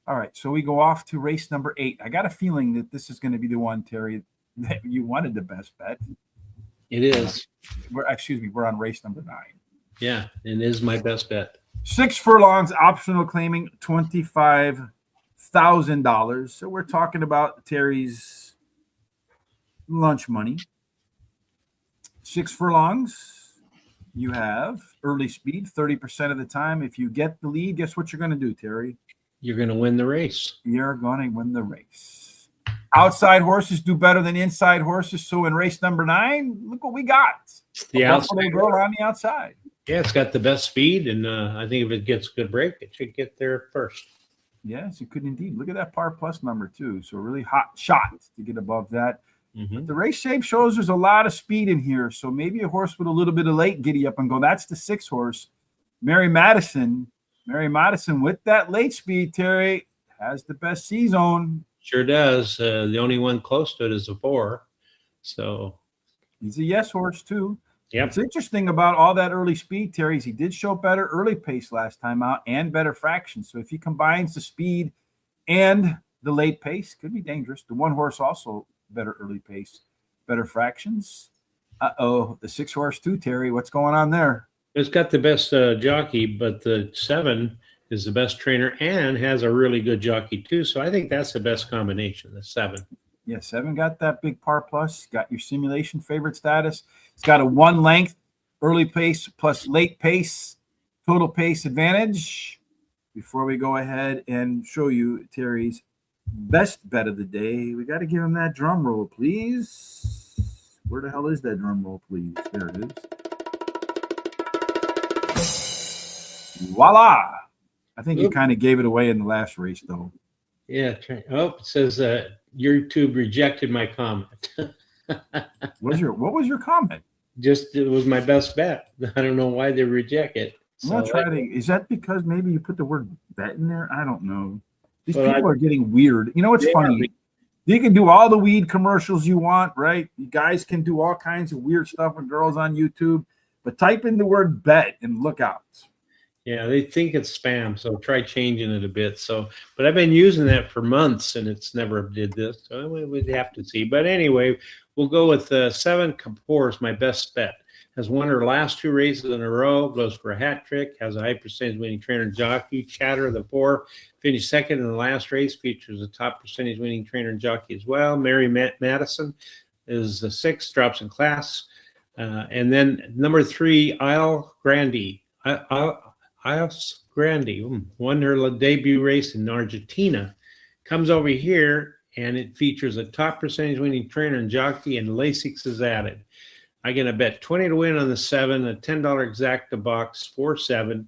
All right, so we go off to race number 8. I got a feeling that this is going to be the one, Terry, that you wanted the best bet. It is. We're on race number 9. Yeah, it is my best bet. 6 furlongs, optional claiming $25,000. So we're talking about Terry's lunch money. 6 furlongs. You have early speed 30% of the time. If you get the lead, guess what you're going to do, Terry? You're going to win the race. You're going to win the race. Outside horses do better than inside horses. So in race number 9, look what we got. The outside girl on the outside. Yeah, it's got the best speed, and I think if it gets a good break, it should get there first. Yes, it could indeed. Look at that par plus number, too. So really hot shot to get above that. Mm-hmm. The race shape shows there's a lot of speed in here. So maybe a horse with a little bit of late giddy up and go. That's the 6 horse, Mary Madison. Mary Madison with that late speed, Terry, has the best C-zone. Sure does. The only one close to it is a 4. So he's a yes horse, too. Yep. What's interesting about all that early speed, Terry, is he did show better early pace last time out and better fraction. So if he combines the speed and the late pace, could be dangerous. The 1 horse also better early pace, better fractions. The 6 horse too, Terry. What's going on there? It's got the best jockey, but the 7 is the best trainer and has a really good jockey too. So I think that's the best combination, the 7. Yeah, 7 got that big par plus, got your simulation favorite status. It's got a 1 length early pace plus late pace, total pace advantage. Before we go ahead and show you Terry's best bet of the day, we got to give him that drum roll, please. Where the hell is that drum roll, please? There it is. Voila! I think you kind of gave it away in the last race, though. Yeah. Oh, it says YouTube rejected my comment. What was your comment? Just it was my best bet. I don't know why they reject it. I'm not trying to. Is that because maybe you put the word bet in there? I don't know. These people are getting weird. You know what's funny? You can do all the weed commercials you want, right? You guys can do all kinds of weird stuff with girls on YouTube, but type in the word bet and look out. Yeah, they think it's spam, so try changing it a bit. So, but I've been using that for months, and it's never did this. So we'd have to see. But anyway, we'll go with 7 Kapoor is my best bet. Has won her last 2 races in a row, goes for a hat trick, has a high percentage winning trainer and jockey. Chatter, the 4, finished second in the last race, features a top percentage winning trainer and jockey as well. Mary Madison is the 6, drops in class. And then number 3, Isle Grande. Isles Grande won her debut race in Argentina. Comes over here, and it features a top percentage winning trainer and jockey, and Lasix is added. I'm going to bet 20 to win on the 7, a $10 exacta box, 4-7,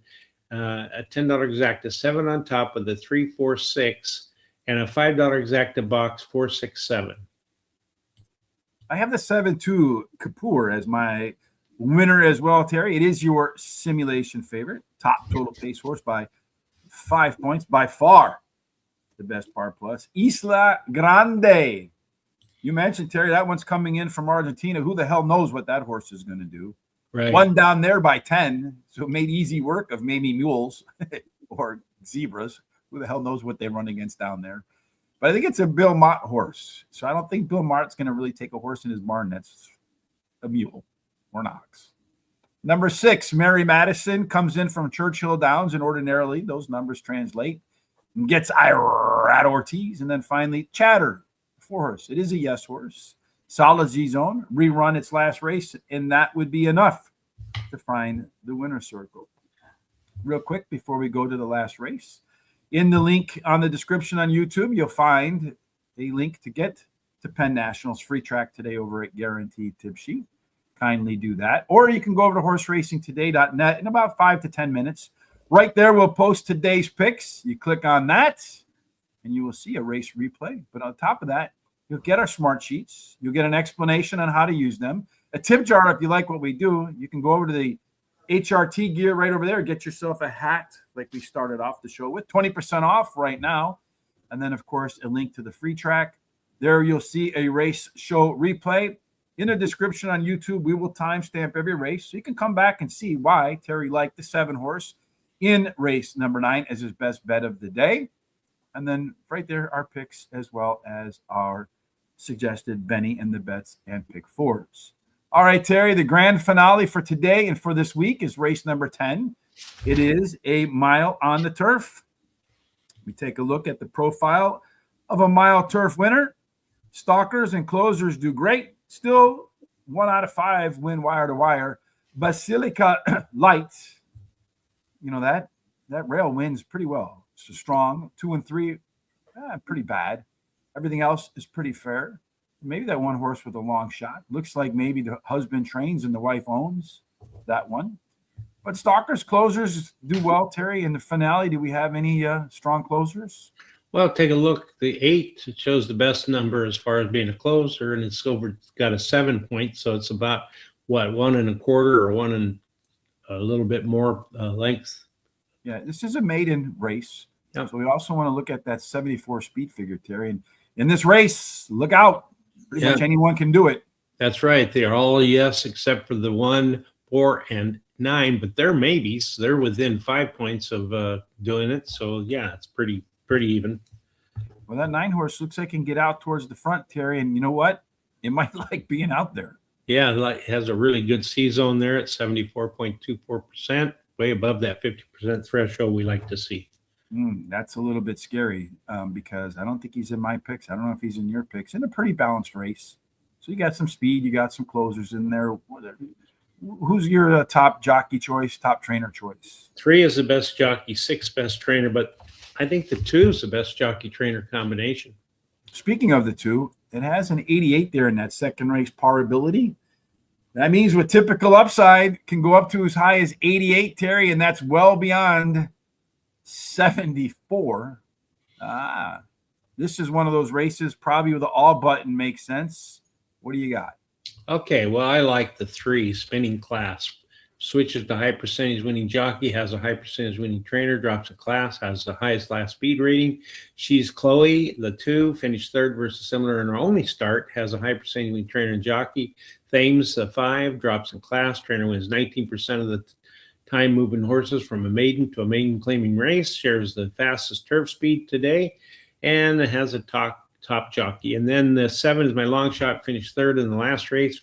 a $10 exacta 7 on top of the 3-4-6, and a $5 exacta box, 4-6-7. I have the 7-2 Kapoor as my winner as well, Terry. It is your simulation favorite. Top total pace horse by 5 points by far. the best par plus. Isla Grande. You mentioned, Terry, that one's coming in from Argentina. Who the hell knows what that horse is going to do? Right. One down there by 10, so it made easy work of maybe mules or zebras. Who the hell knows what they run against down there? But I think it's a Bill Mott horse. So I don't think Bill Mott's going to really take a horse in his barn that's a mule or an ox. Number 6, Mary Madison comes in from Churchill Downs, and ordinarily those numbers translate and gets Irad Ortiz. And then finally, Chatter, 4 horse. It is a yes horse. Solid Z-Zone, rerun its last race, and that would be enough to find the winner's circle. Real quick before we go to the last race, in the link on the description on YouTube, you'll find a link to get to Penn Nationals free track today over at Guaranteed Tip Sheet. Kindly do that. Or you can go over to horseracingtoday.net in about 5 to 10 minutes. Right there, we'll post today's picks. You click on that, and you will see a race replay. But on top of that, you'll get our smart sheets. You'll get an explanation on how to use them. A tip jar, if you like what we do, you can go over to the HRT gear right over there. Get yourself a hat like we started off the show with. 20% off right now. And then, of course, a link to the free track. There you'll see a race show replay. In the description on YouTube, we will timestamp every race. So you can come back and see why Terry liked the 7 horse in race number 9 as his best bet of the day. And then right there, our picks as well as our suggested Benny and the bets and pick 4s. All right, Terry, the grand finale for today and for this week is race number 10. It is a mile on the turf. We take a look at the profile of a mile turf winner. Stalkers and closers do great. Still 1 out of 5 win wire to wire. Basilica Light, you know, that rail wins pretty well. It's strong. 2 and 3, pretty bad. Everything else is pretty fair. Maybe that one horse with a long shot. Looks like maybe the husband trains and the wife owns that one. But stalkers, closers do well, Terry. In the finale, do we have any strong closers? Well, take a look. The 8, it shows the best number as far as being a closer, and it's got a 7 point, so it's about, 1 1/4 or 1 and a little bit more length. Yeah, this is a maiden race. Yep. So we also want to look at that 74 speed figure, Terry. And in this race, look out. Pretty much anyone can do it. That's right. They are all yes except for the 1, 4, and 9, but they're maybes. They're within 5 points of doing it. So, yeah, it's pretty even. Well, that 9 horse looks like it can get out towards the front, Terry. And you know what? It might like being out there. Yeah, it has a really good C-zone there at 74.24%, way above that 50% threshold we like to see. That's a little bit scary because I don't think he's in my picks. I don't know if he's in your picks. In a pretty balanced race. So you got some speed. You got some closers in there. Who's your top jockey choice, top trainer choice? 3 is the best jockey, 6 best trainer, but I think the 2 is the best jockey trainer combination. Speaking of the 2, it has an 88 there in that second race par ability. That means with typical upside can go up to as high as 88, Terry, and that's well beyond 74. This is one of those races probably with the all button makes sense. What do you got? Okay, well, I like the 3, Spinning Class. Switches to high percentage winning jockey, has a high percentage winning trainer, drops a class, has the highest last speed rating. She's Chloe, the 2, finished 3rd versus similar in her only start, has a high percentage winning trainer and jockey. Thames, the 5, drops in class. Trainer wins 19% of the time moving horses from a maiden to a maiden claiming race, shares the fastest turf speed today, and it has a top jockey. And then the 7 is my long shot, finished 3rd in the last race.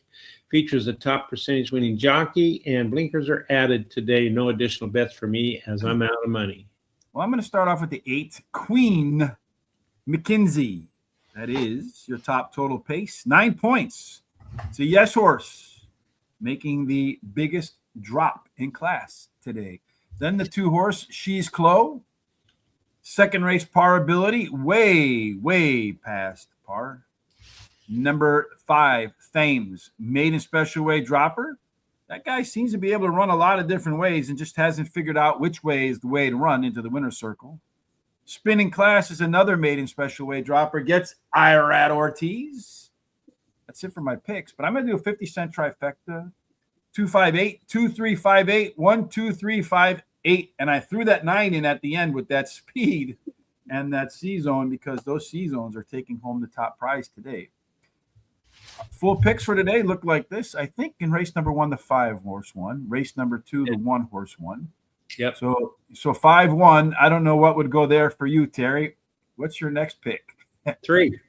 Features a top percentage winning jockey, and blinkers are added today. No additional bets for me as I'm out of money. Well, I'm going to start off with the 8, Queen McKinsey. That is your top total pace, 9 points. It's a yes horse, making the biggest drop in class today. Then the 2 horse, She's Chloe. Second race par ability, way past par. Number 5, Thames, maiden special way dropper. That guy seems to be able to run a lot of different ways and just hasn't figured out which way is the way to run into the winner's circle. Spinning Class is another maiden special way dropper. Gets Irad Ortiz. That's it for my picks, but I'm going to do a 50-cent trifecta. 258, 2358, 12358, and I threw that 9 in at the end with that speed. and that C zone, because those C zones are taking home the top prize today. Full picks for today look like this. I think in race number 1, the 5-horse won. Race number 2, the 1-horse won. Yep. So 5-1. I don't know what would go there for you, Terry. What's your next pick? 3.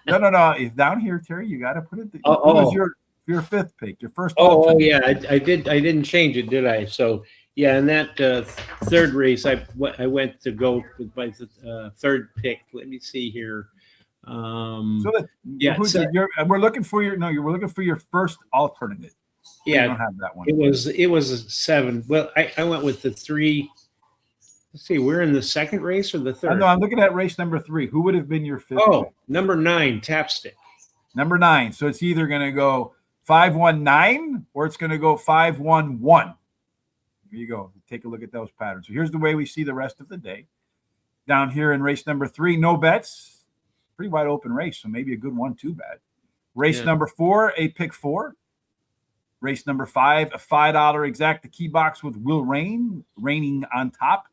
No. It's down here, Terry. You got to put it. Oh, what was your 5th pick? Your first. Oh, yeah. I didn't change it, did I? So yeah, in that 3rd race, I went to go with my 3rd pick. Let me see here. We're looking for your. No, we're looking for your first alternative. Yeah, we don't have that one. It was a 7. Well, I went with the 3. Let's see, we're in the 2nd race or the 3rd? No, I'm looking at race number 3. Who would have been your 5th? Oh, pick? number 9, Tapstick. Number 9. So it's either going to go 5-1-9 or it's going to go 5-1-1. Here you go. Take a look at those patterns. So here's the way we see the rest of the day. Down here in race number 3, no bets. Pretty wide open race, so maybe a good 1-2 bet. Race number 4, a pick 4. Race number 5, a $5 exact the key box with Will raining on top.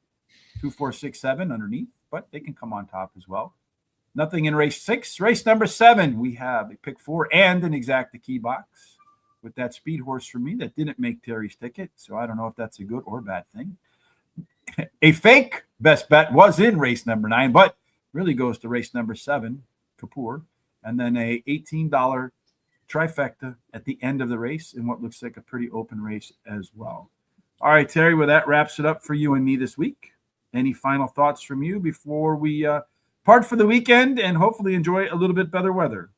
2, 4, 6, 7 underneath, but they can come on top as well. Nothing in race 6. Race number 7, we have a pick 4 and an exact the key box with that speed horse for me that didn't make Terry's ticket, so I don't know if that's a good or bad thing. A fake best bet was in race number 9, but really goes to race number 7, Kapoor, and then a $18 trifecta at the end of the race in what looks like a pretty open race as well. All right, Terry, well, that wraps it up for you and me this week. Any final thoughts from you before we part for the weekend and hopefully enjoy a little bit better weather?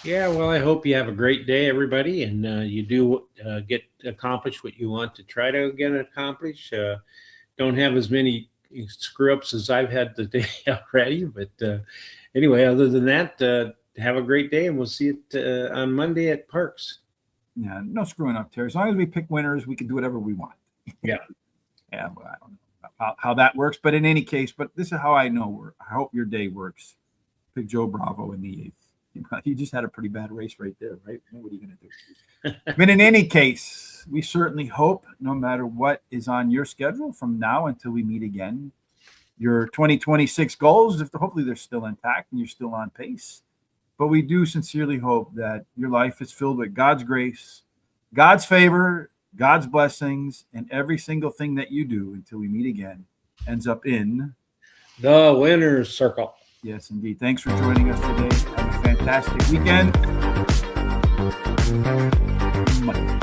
Yeah, well, I hope you have a great day, everybody, and you do get accomplished what you want to try to get accomplished. Don't have as many screw-ups as I've had today already, but anyway, other than that, have a great day, and we'll see it on Monday at Parks. Yeah, no screwing up, Terry. As long as we pick winners, we can do whatever we want. Yeah. Yeah, well, I don't know how that works, but in any case, but this is how I know. I hope your day works. Pick Joe Bravo in the 8th. You just had a pretty bad race right there, right? What are you going to do? But in any case, we certainly hope, no matter what is on your schedule from now until we meet again, your 2026 goals, hopefully they're still intact and you're still on pace. But we do sincerely hope that your life is filled with God's grace, God's favor, God's blessings, and every single thing that you do until we meet again ends up in the winner's circle. Yes, indeed. Thanks for joining us today. Have a fantastic weekend. Monday.